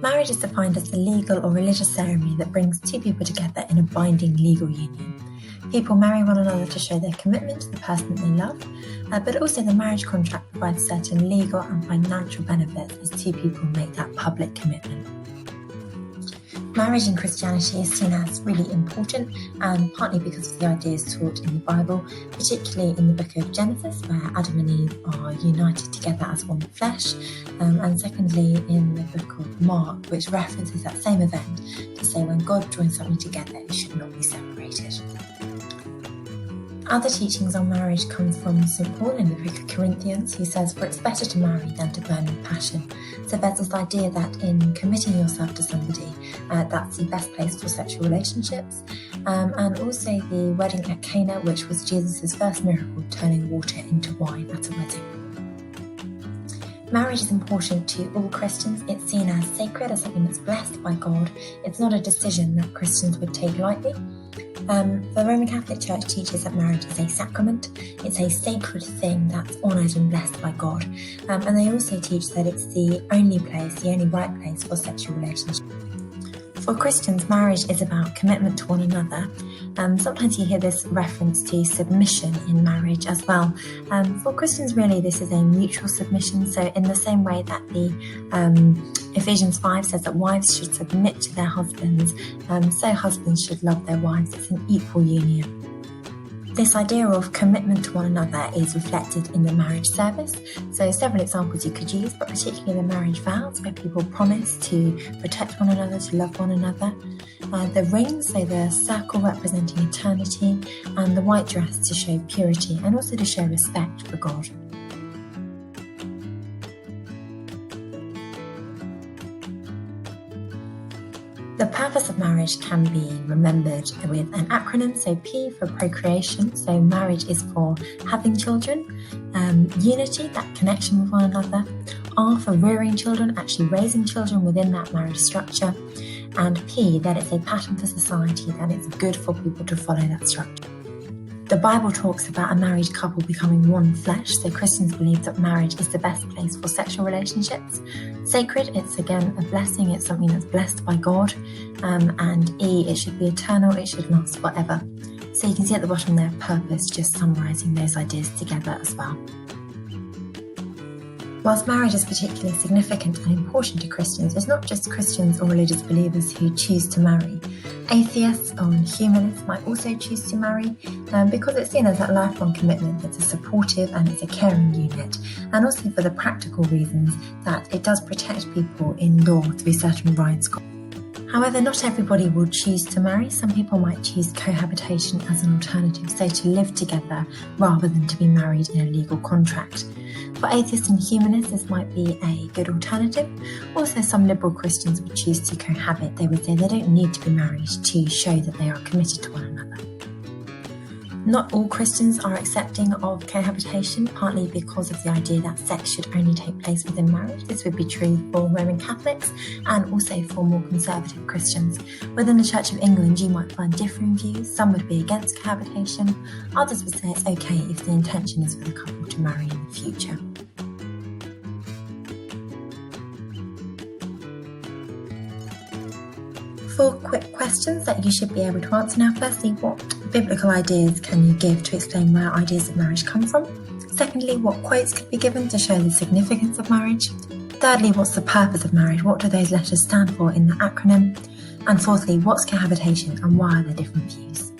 Marriage is defined as the legal or religious ceremony that brings two people together in a binding legal union. People marry one another to show their commitment to the person that they love, but also the marriage contract provides certain legal and financial benefits as two people make that public commitment. Marriage in Christianity is seen as really important, partly because of the ideas taught in the Bible, particularly in the book of Genesis, where Adam and Eve are united together as one flesh, and secondly in the book of Mark, which references that same event to say when God joins something together, it should not be separated. Other teachings on marriage come from St. Paul in the book of Corinthians, who says, "For it's better to marry than to burn with passion." So there's this idea that in committing yourself to somebody, that's the best place for sexual relationships. And also the wedding at Cana, which was Jesus' first miracle, turning water into wine at a wedding. Marriage is important to all Christians. It's seen as sacred, as something that's blessed by God. It's not a decision that Christians would take lightly. The Roman Catholic Church teaches that marriage is a sacrament. It's a sacred thing that's honoured and blessed by God. And they also teach that it's the only right place for sexual relationships. For Christians, marriage is about commitment to one another. Sometimes you hear this reference to submission in marriage as well. For Christians, really, this is a mutual submission. So in the same way that the Ephesians 5 says that wives should submit to their husbands, so husbands should love their wives. It's an equal union. This idea of commitment to one another is reflected in the marriage service. So several examples you could use, but particularly the marriage vows, where people promise to protect one another, to love one another. The ring, so the circle representing eternity, and the white dress to show purity and also to show respect for God. The purpose of marriage can be remembered with an acronym, so P for procreation, so marriage is for having children, unity, that connection with one another, R for rearing children, actually raising children within that marriage structure, and P, that it's a pattern for society, that it's good for people to follow that structure. The Bible talks about a married couple becoming one flesh, so Christians believe that marriage is the best place for sexual relationships. Sacred, it's again a blessing, it's something that's blessed by God. And E, it should be eternal, it should last forever. So you can see at the bottom there, purpose, just summarising those ideas together as well. Whilst marriage is particularly significant and important to Christians, it's not just Christians or religious believers who choose to marry. Atheists or humanists might also choose to marry because it's seen as that lifelong commitment. It's a supportive and it's a caring unit, and also for the practical reasons that it does protect people in law through certain rights. However, not everybody will choose to marry. Some people might choose cohabitation as an alternative, so to live together rather than to be married in a legal contract. For atheists and humanists, this might be a good alternative. Also, some liberal Christians would choose to cohabit. They would say they don't need to be married to show that they are committed to one another. Not all Christians are accepting of cohabitation, partly because of the idea that sex should only take place within marriage. This would be true for Roman Catholics and also for more conservative Christians. Within the Church of England, you might find differing views. Some would be against cohabitation. Others would say it's okay if the intention is for the couple to marry in the future. Four quick questions that you should be able to answer now. Firstly, what biblical ideas can you give to explain where ideas of marriage come from? Secondly, what quotes could be given to show the significance of marriage? Thirdly, what's the purpose of marriage? What do those letters stand for in the acronym? And fourthly, what's cohabitation and why are there different views?